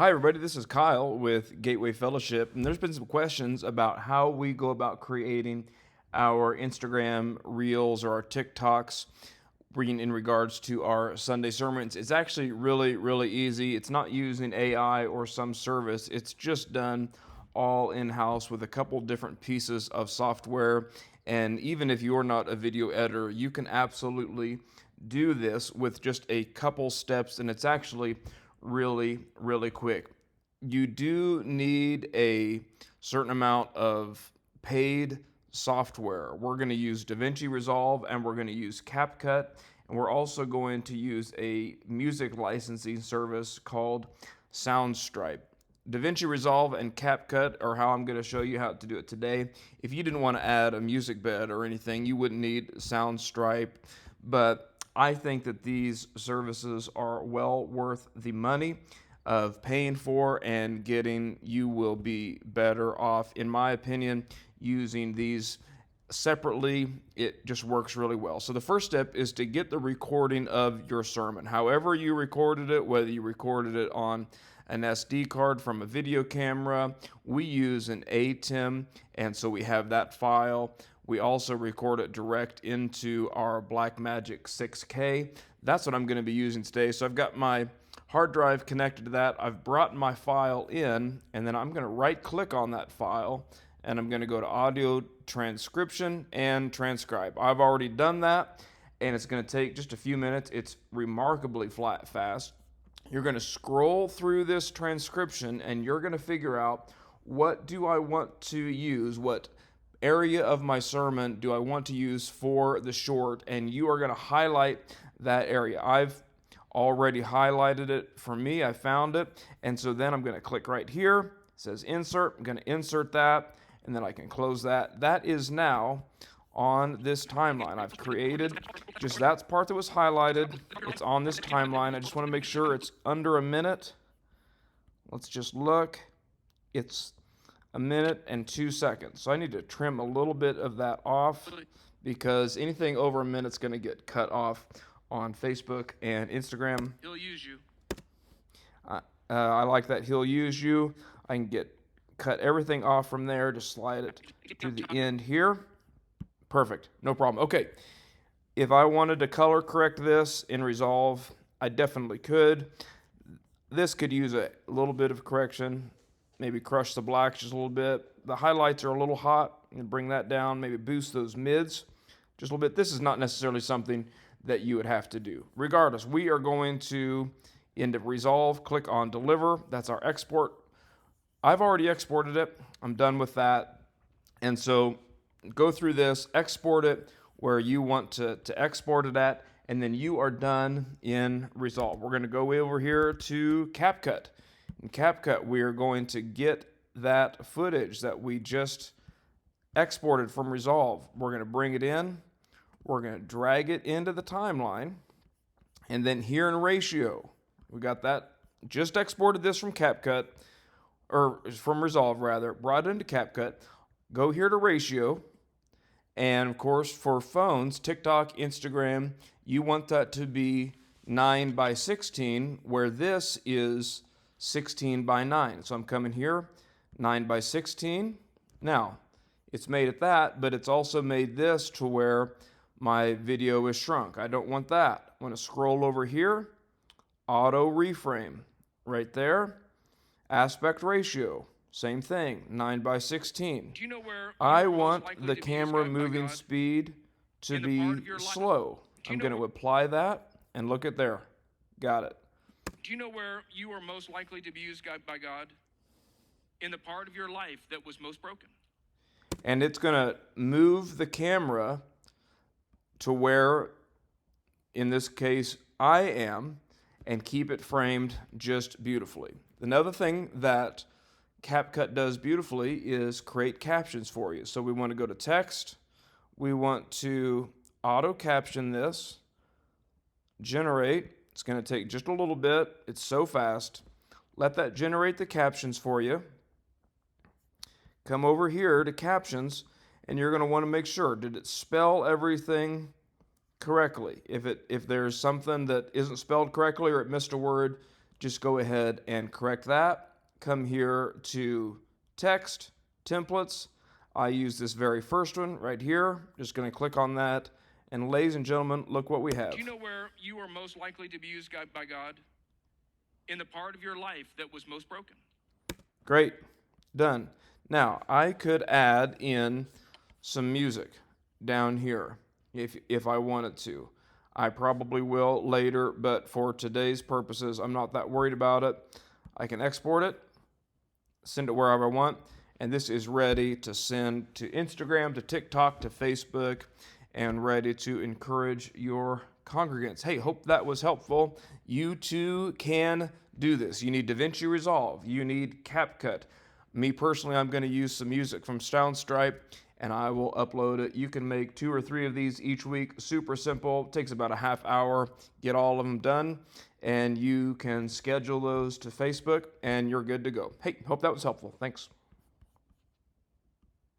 Hi, everybody. This is Kyle with Gateway Fellowship, and there's been some questions about how we go about creating our Instagram Reels or our TikToks in regards to our Sunday sermons. It's actually really easy. It's not using AI or some service. It's just done all in-house with a couple different pieces of software. And even if you're not a video editor, you can absolutely do this with just a couple steps, and it's actually really quick. You do need a certain amount of paid software. We're going to use Davinci Resolve and we're going to use Capcut, and we're also going to use a music licensing service called Soundstripe. Davinci Resolve and Capcut are how I'm going to show you how to do it today. If you didn't want to add a music bed or anything, you wouldn't need Soundstripe, but I think that these services are well worth the money of paying for and getting. You will be better off, in my opinion, using these separately. It just works really well. So the first step is to get the recording of your sermon. However you recorded it, whether you recorded it on an SD card from a video camera, we use an ATEM, and so we have that file. We also record it direct into our Blackmagic 6K. That's what I'm going to be using today. So I've got my hard drive connected to that. I've brought my file in, and then I'm going to right click on that file, and I'm going to go to audio transcription and transcribe. I've already done that, and it's going to take just a few minutes. It's remarkably fast. You're going to scroll through this transcription, and you're going to figure out, what do I want to use? What area of my sermon do I want to use for the short? And you are going to highlight that area. I've already highlighted it for me. I found it. And so then I'm going to click right here. It says insert. I'm going to insert that, and then I can close that. That is now on this timeline. I've created just that part that was highlighted. It's on this timeline. I just want to make sure it's under a minute. Let's just look. It's a minute and 2 seconds. So I need to trim a little bit of that off, because anything over a minute is going to get cut off on Facebook and Instagram. He'll use you. I like that. He'll use you. I can cut everything off from there. Just slide it to the end here. Perfect. No problem. Okay. If I wanted to color correct this in Resolve, I definitely could. This could use a little bit of correction. Maybe crush the blacks just a little bit. The highlights are a little hot. And bring that down. Maybe boost those mids just a little bit. This is not necessarily something that you would have to do. Regardless, we are going to, into Resolve, click on Deliver. That's our export. I've already exported it. I'm done with that. And so go through this, export it where you want to export it at, and then you are done in Resolve. We're going to go way over here to CapCut. In CapCut, we are going to get that footage that we just exported from Resolve. We're going to bring it in. We're going to drag it into the timeline. And then here in Ratio, we got that. Just exported this from CapCut, or from Resolve rather, brought it into CapCut. Go here to Ratio. And of course, for phones, TikTok, Instagram, you want that to be 9:16, where this is 16:9. So I'm coming here, 9:16. Now, it's made it that, but it's also made this to where my video is shrunk. I don't want that. I want to scroll over here, auto reframe, right there, aspect ratio, same thing, 9:16. Do you know where I you are most want likely the to be camera used by moving God? speed to In the be part of your life- slow. Do you I'm know going to where- apply that, and look at there. Got it. Do you know where you are most likely to be used by God? In the part of your life that was most broken. And it's going to move the camera to where, in this case, I am, and keep it framed just beautifully. Another thing that CapCut does beautifully is create captions for you. So we want to go to text. We want to auto caption this, generate. It's going to take just a little bit. It's so fast. Let that generate the captions for you. Come over here to captions, and you're going to want to make sure, did it spell everything correctly? If there's something that isn't spelled correctly or it missed a word, just go ahead and correct that. Come here to text, templates. I use this very first one right here. Just going to click on that. And ladies and gentlemen, look what we have. Do you know where you are most likely to be used by God? In the part of your life that was most broken. Great. Done. Now, I could add in some music down here if I wanted to. I probably will later, but for today's purposes, I'm not that worried about it. I can export it, send it wherever I want, and this is ready to send to Instagram, to TikTok, to Facebook, and ready to encourage your congregants. Hey, hope that was helpful. You too can do this. You need Davinci Resolve. You need Capcut. Me personally, I'm going to use some music from Soundstripe, and I will upload it. You can make 2 or 3 of these each week. Super simple. Takes about a half hour. Get all of them done, and you can schedule those to Facebook, and you're good to go. Hey, hope that was helpful. Thanks.